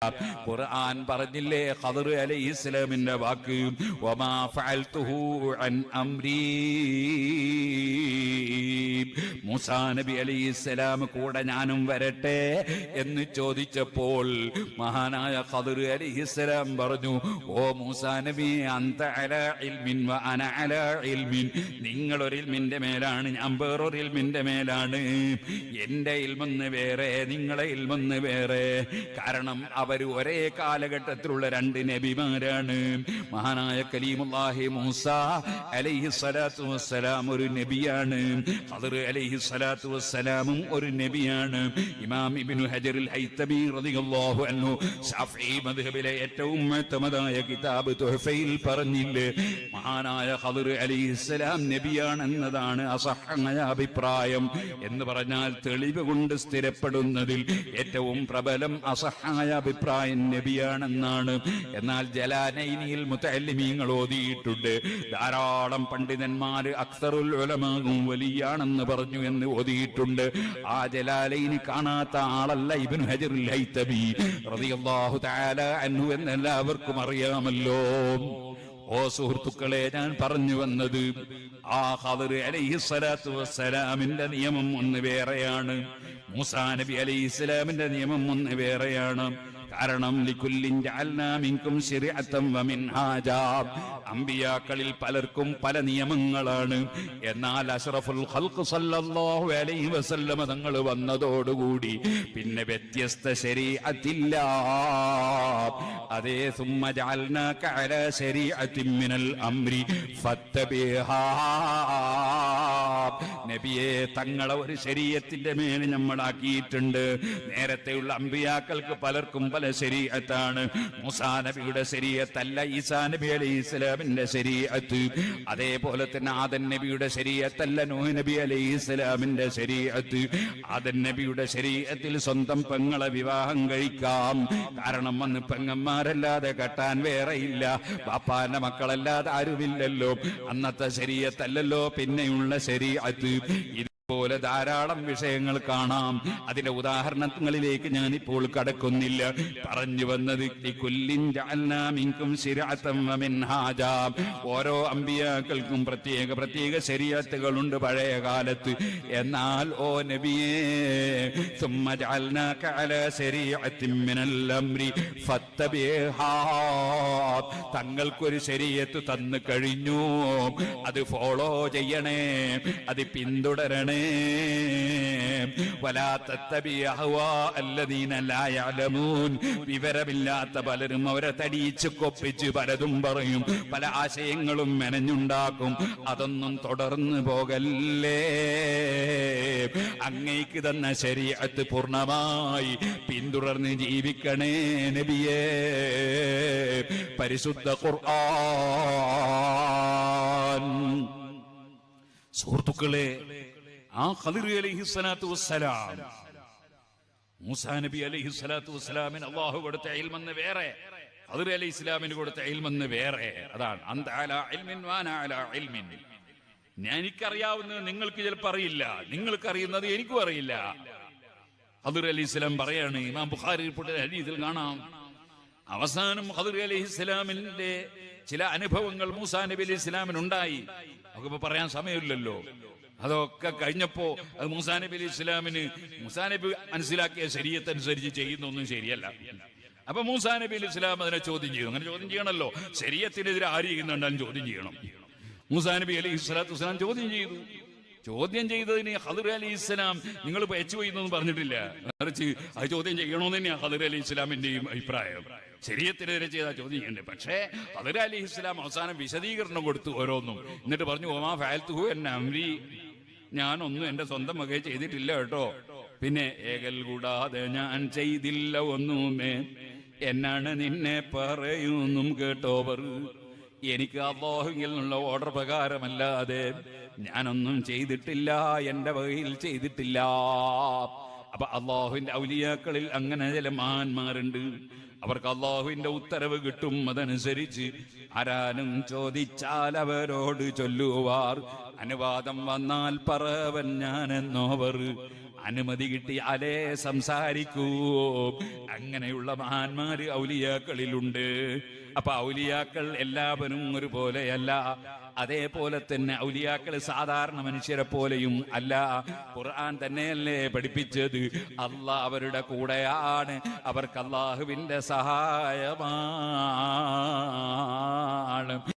ഖുർആൻ പറഞ്ഞില്ലേ ഖദർ അലൈഹിസ്സലാമിന്റെ വാക്ക്, വമാ ഫഅൽതുഹു അൻ അംരീ. മൂസാ നബി അലൈഹിസ്സലാം കൂടെ ഞാനും വരട്ടെ എന്ന് ചോദിച്ചപ്പോൾ മഹാനായ ഖദർ അലൈഹിസ്സലാം പറഞ്ഞു, ഓ മൂസാ നബി, അന്ത അലാ ഇൽമിൻ വ അന അലാ ഇൽമിൻ. നിങ്ങൾ ഒരു ഇൽമിന്റെ മേലാണ്, ഞാൻ വേറൊരു ഇൽമിന്റെ മേലാണ്. എന്റെ ഇൽമെന്ന് വേറെ, നിങ്ങളെ ഇൽമെന്ന് വേറെ. കാരണം അവർ ഒരേ കാലഘട്ടത്തിലുള്ള രണ്ട് നബിമാരാണ്. മഹാനായ കലീമുല്ലാഹി മൂസ അലൈഹിസ്സലാത്തു വസ്സലാം ഒരു നബിയാണ്, ഖദർ അലൈഹിസ്സലാത്തു വസ്സലാമും ഒരു നബിയാണ്. ഇമാം ഇബ്നു ഹജറുൽ ഹൈതമി റളിയല്ലാഹു അൻഹു ശാഫിഈ മദ്ഹബിലെ ഏറ്റവും മുഅ്തമദായ കിതാബ് തുഹ്ഫയിൽ പറഞ്ഞില്ലേ, മഹാനായ ഖദർ അലൈഹിസ്സലാം നബിയാണെന്നതാണ് അസഹ്ഹമായ അഭിപ്രായം. എന്ന് പറഞ്ഞാൽ തെളിവ് കൊണ്ട് സ്ഥിരപ്പെടുന്നതിൽ ഏറ്റവും പ്രബലം അസഹ്ഹമായ അഭിപ്രായം നബിയാണെന്നാണ്. എന്നാൽ ജലാനൈനിയിൽ മുതഅല്ലിമീങ്ങൾ ഓതിയിട്ടുണ്ട്, ധാരാളം പണ്ഡിതന്മാര് അക്സറുൽ ഉലമാഉം വലിയാണെന്ന് പറഞ്ഞു എന്ന് ഓതിയിട്ടുണ്ട്. ആ ജലാലൈനി കാണാത്ത ആളല്ല ഇബ്നു ഹജറുൽ ഹൈതമി റളിയല്ലാഹു തആല അൻഹു എന്ന് എല്ലാവർക്കും അറിയാമല്ലോ. ഓ സുഹൃത്തുക്കളെ, ഞാൻ പറഞ്ഞു വന്നത് ആ ഖദർ അലൈഹിസ്സലാത്തു വസ്സലാമിന്റെ നിയമം ഒന്ന് വേറെയാണ്, മൂസാ നബി അലൈഹിസ്സലാമിന്റെ നിയമം ഒന്ന് വേറെയാണ്. കാരണം ലികുല്ലിൻ ജഅൽനാ മിൻകും ശരീഅത്തൻ വമിൻഹാജ. അമ്പിയാക്കളിൽ പലർക്കും പല നിയമങ്ങളാണ്. എന്നാൽ അഷ്റഫുൽ ഖൽഖ് സല്ലല്ലാഹു അലൈഹി വസല്ലം തങ്ങൾ വന്നതോടുകൂടി പിന്നെ വ്യത്യസ്ത ശരീഅത്തില്ല. അതേ സുമ്മ ജഅൽനാക അലാ ശരീഅത്തിൻ മിനൽ അംരി ഫത്തബിഹാ. നബിയെ, തങ്ങളെ ഒരു ശരീഅത്തിന്റെ മേൽ നമ്മളാക്കിയിട്ടുണ്ട്. നേരത്തെയുള്ള അമ്പിയാക്കൾക്ക് പലർക്കും പല ശരീഅത്താണ്. മൂസാ നബിയുടെ ശരീഅത്തല്ല ഈസാ നബി അലൈഹിസ്സലാമിന്റെ ശരീഅത്ത്. അതേപോലെ തന്നെ ആദൻ നബിയുടെ ശരീഅത്തല്ല നൂഹ് നബി അലൈഹിസ്സലാമിന്റെ ശരീഅത്ത്. ആദൻ നബിയുടെ ശരീഅത്തിൽ സ്വന്തം പെങ്ങളെ വിവാഹം കഴിക്കാം. കാരണം അന്ന് പെങ്ങന്മാരല്ലാതെ കെട്ടാൻ വേറെയില്ല, ബാപ്പാന്റെ മക്കളല്ലാതെ ആരുമില്ലല്ലോ. അന്നത്തെ ശരീഅത്തല്ലല്ലോ പിന്നെയുള്ള ശരീഅത്ത്. പോലെ ധാരാളം വിഷയങ്ങൾ കാണാം. അതിന്റെ ഉദാഹരണങ്ങളിലേക്ക് ഞാൻ ഇപ്പോൾ കടക്കുന്നില്ല. പറഞ്ഞു വന്നത് ഓരോ അമ്പിയാക്കൾക്കും പ്രത്യേക പ്രത്യേക ശരീഅത്തുകളുണ്ട് പഴയ കാലത്ത്. എന്നാൽ ഓ നബിയേ, തങ്ങൾക്കൊരു ശരീഅത്ത് തന്നു കഴിഞ്ഞു, അത് ഫോളോ ചെയ്യണേ, അത് പിന്തുടരണേ. വിവരമില്ലാത്ത പലരും അവരെ തടിയിച്ച് കൊപ്പിച്ച് പലതും പറയും, പല ആശയങ്ങളും മെനഞ്ഞുണ്ടാക്കും. അതൊന്നും തുടർന്ന് പോകല്ലേ. അങ്ങേക്ക് തന്ന ശരീഅത്ത് പൂർണ്ണമായി പിന്തുടർന്ന് ജീവിക്കണേ നബിയേ. പരിശുദ്ധ ഖുർആൻ. സുഹൃത്തുക്കളെ, ആ ഖദർ അലൈഹിസ്സലാത്തു വസ്സലാം, മൂസാ നബി അലൈഹിസ്സലാത്തു വസ്സലാമിന് അല്ലാഹു കൊടുത്ത ഇൽമെന്ന് വേറെ, ഖദർ അലൈഹിസ്സലാമിന് കൊടുത്ത ഇൽമെന്ന് വേറെ. അതാണ് അന്ത അലാ ഇൽമിൻ വ അന അലാ ഇൽമിൻ. എനിക്കറിയാവുന്നത് നിങ്ങൾക്ക് ചിലപ്പോൾ അറിയില്ല, നിങ്ങൾക്ക് അറിയുന്നത് എനിക്കും അറിയില്ല. ഖദർ അലൈഹിസ്സലാം പറയാണ്, ഇമാം ബുഖാരി റിപ്പോർട്ട് ഹദീസിൽ കാണാം, അവസാനം ഖദർ അലൈഹിസ്സലാമിന്റെ ചില അനുഭവങ്ങൾ മൂസാ നബി അലൈഹിസ്സലാമിനുണ്ടായി. നമുക്കിപ്പോ പറയാൻ സമയമില്ലല്ലോ. അതൊക്കെ കഴിഞ്ഞപ്പോ അത് മൂസാ നബി അലൈഹി ഇസ്ലാമിന് മൂസാ നബി മനസ്സിലാക്കിയ ശരീഅത്തനുസരിച്ച് ചെയ്യുന്നൊന്നും ശരിയല്ല. അപ്പൊ മൂസാ നബി അലൈഹി ഇസ്ലാം അതിനെ ചോദ്യം ചെയ്തു. അങ്ങനെ ചോദ്യം ചെയ്യണമല്ലോ, ശരീഅത്തിനെതിരെ ആര് ചെയ്യുന്നുണ്ടാലും ചോദ്യം ചെയ്യണം. മൂസാ നബി അലൈഹി സ്വലാത്തു വസ്സലാം ചോദ്യം ചെയ്തു. ചോദ്യം ചെയ്തതിന് ഖദർ അലൈഹി ഇസ്ലാം നിങ്ങൾ പേച്ചു പോയിന്നൊന്നും പറഞ്ഞിട്ടില്ല, മറിച്ച് അത് ചോദ്യം ചെയ്യണമെന്ന് തന്നെയാണ് ഖദർ അലൈഹി ഇസ്ലാമിന്റെയും അഭിപ്രായം. ശരീഅത്തിനെതിരെ ചെയ്താൽ ചോദ്യം ചെയ്യണ്ടേ. പക്ഷേ ഖദർ അലൈഹി ഇസ്ലാം അവസാനം വിശദീകരണം കൊടുത്തു ഓരോന്നും. എന്നിട്ട് പറഞ്ഞു, വമാ ഫഅൽതുഹു അൻ അംരി, ഞാനൊന്നും എന്റെ സ്വന്തം വകയെ ചെയ്തിട്ടില്ല കേട്ടോ. പിന്നെ ഏകൽ കൂടാതെ ഞാൻ ചെയ്തില്ല ഒന്നുമേ, എന്നാണ് നിന്നെ പറയുന്നും കേട്ടോവർ. എനിക്ക് അല്ലാഹുവിൽ നിന്നുള്ള ഓർഡർ പ്രകാരമല്ലാതെ ഞാനൊന്നും ചെയ്തിട്ടില്ല, എന്റെ വകയിൽ ചെയ്തിട്ടില്ല. അപ്പൊ അല്ലാഹുവിന്റെ ഔലിയാക്കളിൽ അങ്ങനെ ചില മഹാന്മാരുണ്ട്, അവർക്ക് അല്ലാഹുവിന്റെ ഉത്തരവ് കിട്ടും. അതനുസരിച്ച് ആരാനും ചോദിച്ചാൽ അവരോട് ചൊല്ലുവാർ, അനുവാദം വന്നാൽ പറവൻ ഞാനെന്നോവർ. അനുമതി കിട്ടിയാലേ സംസാരിക്കൂ. അങ്ങനെയുള്ള മഹാന്മാര് ഔലിയാക്കളിലുണ്ട്. അപ്പൊ ഔലിയാക്കൾ എല്ലാവരും ഒരുപോലെയല്ല. അതേപോലെ തന്നെ ഔലിയാക്കൾ സാധാരണ മനുഷ്യരെ പോലെയും അല്ല. ഖുർആൻ തന്നെയല്ലേ പഠിപ്പിച്ചത്, അല്ലാഹ് അവരുടെ കൂടെയാണ്, അവർക്ക് അല്ലാഹുവിന്റെ സഹായമാണ്.